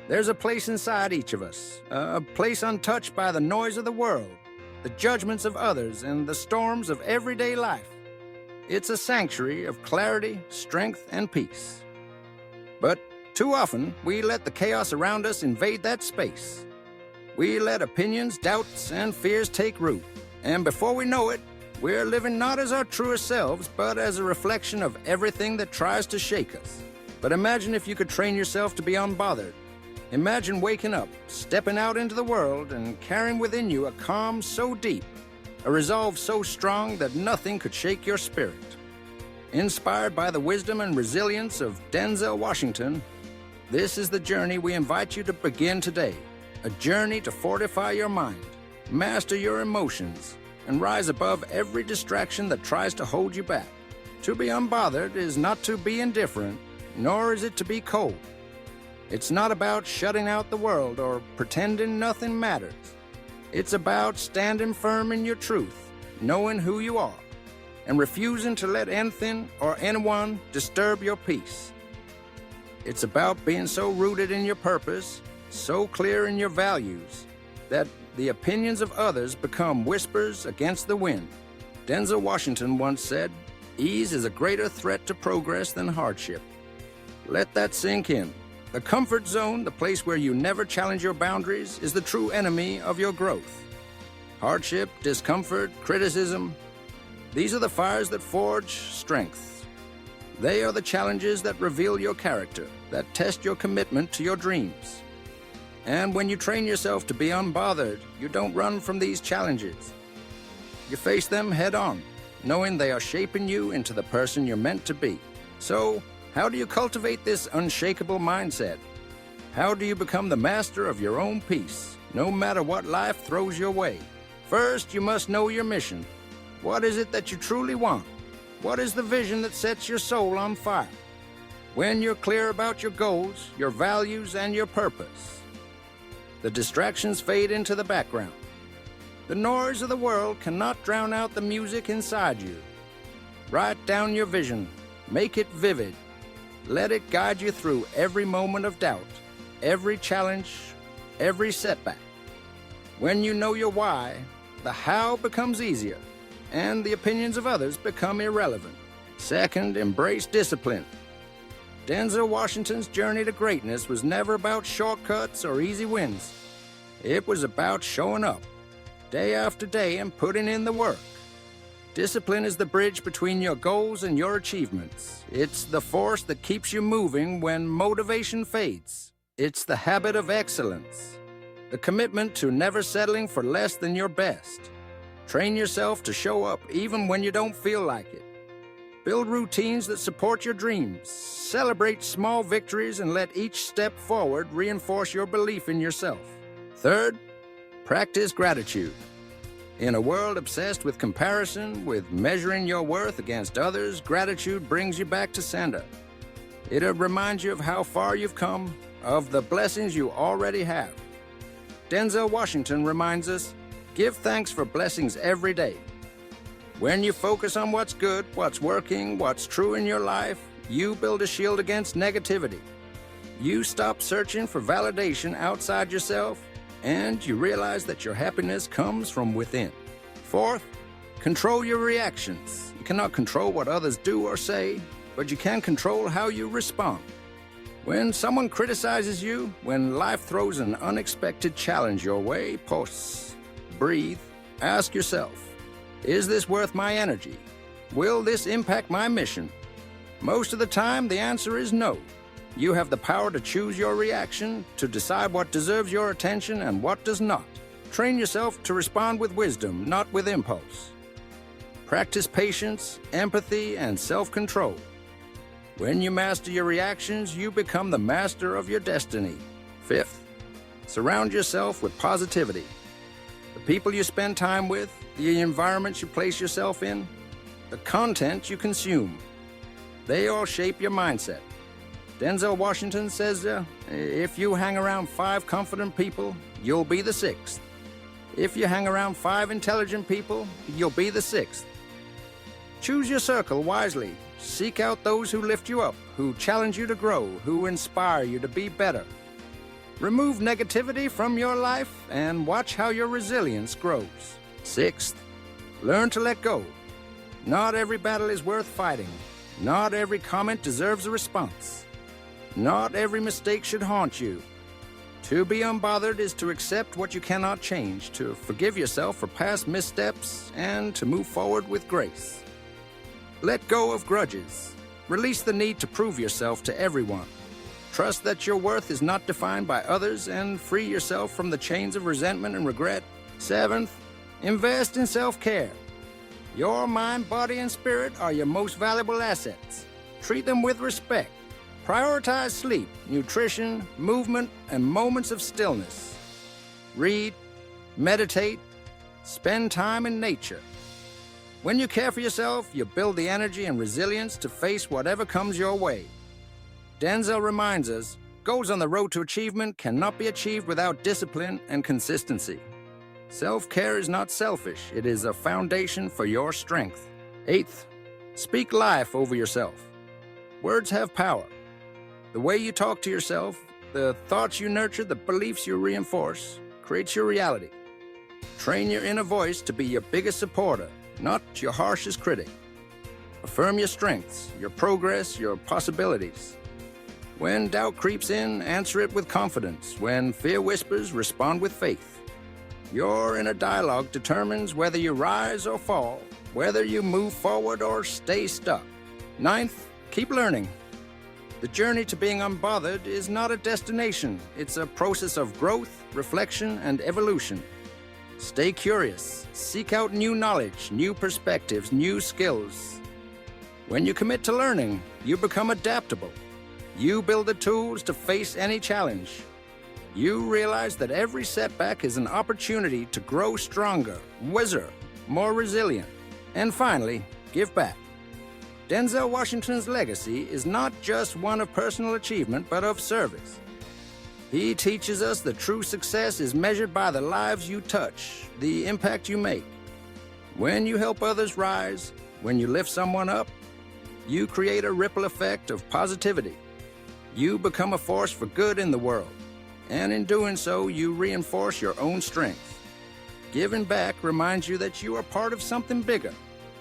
There's a place inside each of us, a place untouched by the noise of the world, the judgments of others, and the storms of everyday life. It's a sanctuary of clarity, strength, and peace. But too often, we let the chaos around us invade that space. We let opinions, doubts, and fears take root. And before we know it, we're living not as our truest selves, but as a reflection of everything that tries to shake us. But imagine if you could train yourself to be unbothered. Imagine waking up, stepping out into the world, and carrying within you a calm so deep, a resolve so strong that nothing could shake your spirit. Inspired by the wisdom and resilience of Denzel Washington, this is the journey we invite you to begin today. A journey to fortify your mind, master your emotions, and rise above every distraction that tries to hold you back. To be unbothered is not to be indifferent, nor is it to be cold. It's not about shutting out the world or pretending nothing matters. It's about standing firm in your truth, knowing who you are, and refusing to let anything or anyone disturb your peace. It's about being so rooted in your purpose, so clear in your values, that the opinions of others become whispers against the wind. Denzel Washington once said, "Ease is a greater threat to progress than hardship." Let that sink in. The comfort zone, the place where you never challenge your boundaries, is the true enemy of your growth. Hardship, discomfort, criticism, these are the fires that forge strength. They are the challenges that reveal your character, that test your commitment to your dreams. And when you train yourself to be unbothered, you don't run from these challenges. You face them head on, knowing they are shaping you into the person you're meant to be. So, how do you cultivate this unshakable mindset? How do you become the master of your own peace, no matter what life throws your way? First, you must know your mission. What is it that you truly want? What is the vision that sets your soul on fire? When you're clear about your goals, your values, and your purpose, the distractions fade into the background. The noise of the world cannot drown out the music inside you. Write down your vision. Make it vivid. Let it guide you through every moment of doubt, every challenge, every setback. When you know your why, the how becomes easier, and the opinions of others become irrelevant. Second, embrace discipline. Denzel Washington's journey to greatness was never about shortcuts or easy wins. It was about showing up, day after day, and putting in the work. Discipline is the bridge between your goals and your achievements. It's the force that keeps you moving when motivation fades. It's the habit of excellence, the commitment to never settling for less than your best. Train yourself to show up even when you don't feel like it. Build routines that support your dreams. Celebrate small victories and let each step forward reinforce your belief in yourself. Third, practice gratitude. In a world obsessed with comparison, with measuring your worth against others, gratitude brings you back to center. It'll remind you of how far you've come, of the blessings you already have. Denzel Washington reminds us, give thanks for blessings every day. When you focus on what's good, what's working, what's true in your life, you build a shield against negativity. You stop searching for validation outside yourself, and you realize that your happiness comes from within. Fourth, control your reactions. You cannot control what others do or say, but you can control how you respond. When someone criticizes you, when life throws an unexpected challenge your way, pause, breathe, ask yourself, is this worth my energy? Will this impact my mission? Most of the time, the answer is no. You have the power to choose your reaction, to decide what deserves your attention and what does not. Train yourself to respond with wisdom, not with impulse. Practice patience, empathy, and self-control. When you master your reactions, you become the master of your destiny. Fifth, surround yourself with positivity. The people you spend time with, the environments you place yourself in, the content you consume, they all shape your mindset. Denzel Washington says, if you hang around 5 confident people, you'll be the 6th. If you hang around 5 intelligent people, you'll be the 6th. Choose your circle wisely. Seek out those who lift you up, who challenge you to grow, who inspire you to be better. Remove negativity from your life and watch how your resilience grows. Sixth, learn to let go. Not every battle is worth fighting. Not every comment deserves a response. Not every mistake should haunt you. To be unbothered is to accept what you cannot change, to forgive yourself for past missteps, and to move forward with grace. Let go of grudges. Release the need to prove yourself to everyone. Trust that your worth is not defined by others, and free yourself from the chains of resentment and regret. Seventh, invest in self-care. Your mind, body, and spirit are your most valuable assets. Treat them with respect. Prioritize sleep, nutrition, movement, and moments of stillness. Read, meditate, spend time in nature. When you care for yourself, you build the energy and resilience to face whatever comes your way. Denzel reminds us, goals on the road to achievement cannot be achieved without discipline and consistency. Self-care is not selfish, it is a foundation for your strength. Eighth, speak life over yourself. Words have power. The way you talk to yourself, the thoughts you nurture, the beliefs you reinforce, creates your reality. Train your inner voice to be your biggest supporter, not your harshest critic. Affirm your strengths, your progress, your possibilities. When doubt creeps in, answer it with confidence. When fear whispers, respond with faith. Your inner dialogue determines whether you rise or fall, whether you move forward or stay stuck. Ninth, keep learning. The journey to being unbothered is not a destination. It's a process of growth, reflection, and evolution. Stay curious. Seek out new knowledge, new perspectives, new skills. When you commit to learning, you become adaptable. You build the tools to face any challenge. You realize that every setback is an opportunity to grow stronger, wiser, more resilient. And finally, give back. Denzel Washington's legacy is not just one of personal achievement, but of service. He teaches us that true success is measured by the lives you touch, the impact you make. When you help others rise, when you lift someone up, you create a ripple effect of positivity. You become a force for good in the world, and in doing so, you reinforce your own strength. Giving back reminds you that you are part of something bigger,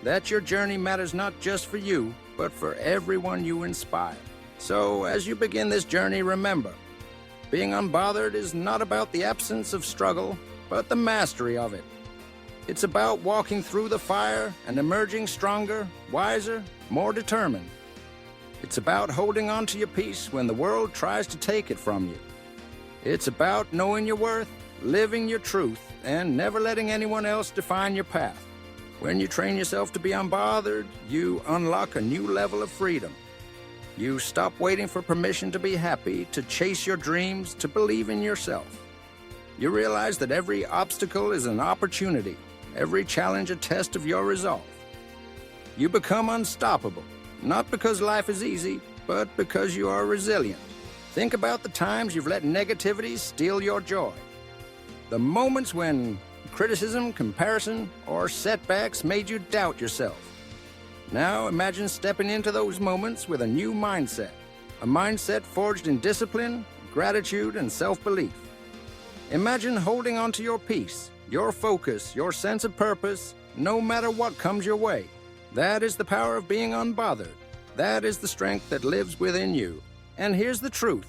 that your journey matters not just for you, but for everyone you inspire. So, as you begin this journey, remember, being unbothered is not about the absence of struggle, but the mastery of it. It's about walking through the fire and emerging stronger, wiser, more determined. It's about holding on to your peace when the world tries to take it from you. It's about knowing your worth, living your truth, and never letting anyone else define your path. When you train yourself to be unbothered, you unlock a new level of freedom. You stop waiting for permission to be happy, to chase your dreams, to believe in yourself. You realize that every obstacle is an opportunity, every challenge a test of your resolve. You become unstoppable, not because life is easy, but because you are resilient. Think about the times you've let negativity steal your joy. The moments when criticism, comparison, or setbacks made you doubt yourself. Now imagine stepping into those moments with a new mindset, a mindset forged in discipline, gratitude, and self-belief. Imagine holding on to your peace, your focus, your sense of purpose, no matter what comes your way. That is the power of being unbothered. That is the strength that lives within you. And here's the truth.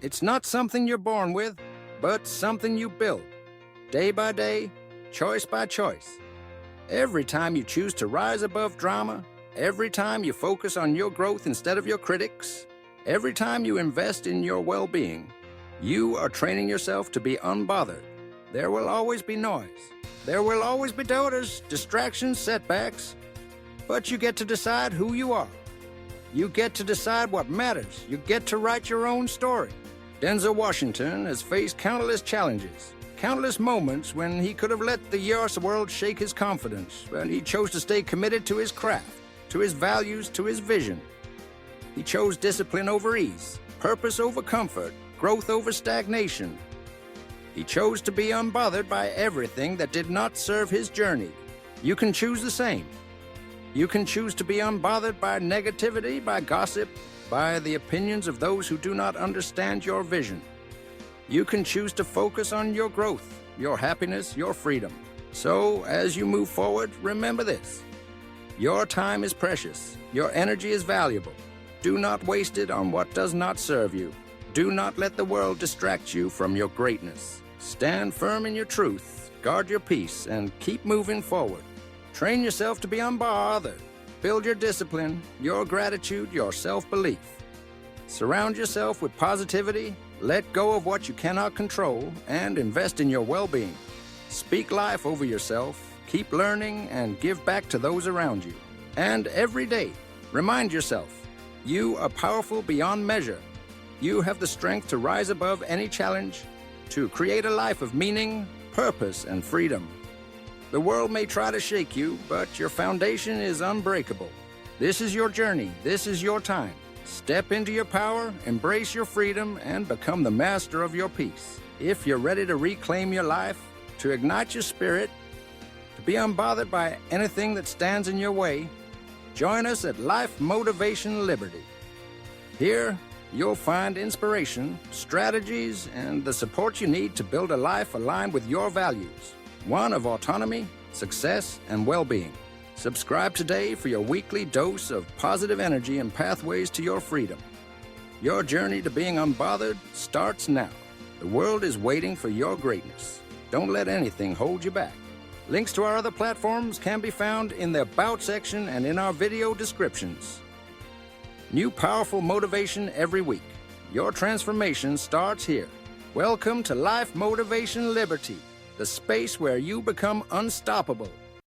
It's not something you're born with, but something you build. Day by day, choice by choice. Every time you choose to rise above drama, every time you focus on your growth instead of your critics, every time you invest in your well-being, you are training yourself to be unbothered. There will always be noise. There will always be doubters, distractions, setbacks. But you get to decide who you are. You get to decide what matters. You get to write your own story. Denzel Washington has faced countless challenges, countless moments when he could have let the US world shake his confidence, but he chose to stay committed to his craft, to his values, to his vision. He chose discipline over ease, purpose over comfort, growth over stagnation. He chose to be unbothered by everything that did not serve his journey. You can choose the same. You can choose to be unbothered by negativity, by gossip, by the opinions of those who do not understand your vision. You can choose to focus on your growth, your happiness, your freedom. So, as you move forward, remember this. Your time is precious. Your energy is valuable. Do not waste it on what does not serve you. Do not let the world distract you from your greatness. Stand firm in your truth, guard your peace, and keep moving forward. Train yourself to be unbothered. Build your discipline, your gratitude, your self-belief. Surround yourself with positivity, let go of what you cannot control, and invest in your well-being. Speak life over yourself, keep learning, and give back to those around you. And every day, remind yourself, you are powerful beyond measure. You have the strength to rise above any challenge, to create a life of meaning, purpose, and freedom. The world may try to shake you, but your foundation is unbreakable. This is your journey. This is your time. Step into your power, embrace your freedom, and become the master of your peace. If you're ready to reclaim your life, to ignite your spirit, to be unbothered by anything that stands in your way, join us at Life Motivation Liberty. Here, you'll find inspiration, strategies, and the support you need to build a life aligned with your values, one of autonomy, success, and well-being. Subscribe today for your weekly dose of positive energy and pathways to your freedom. Your journey to being unbothered starts now. The world is waiting for your greatness. Don't let anything hold you back. Links to our other platforms can be found in the About section and in our video descriptions. New powerful motivation every week. Your transformation starts here. Welcome to Life Motivation Liberty, the space where you become unstoppable.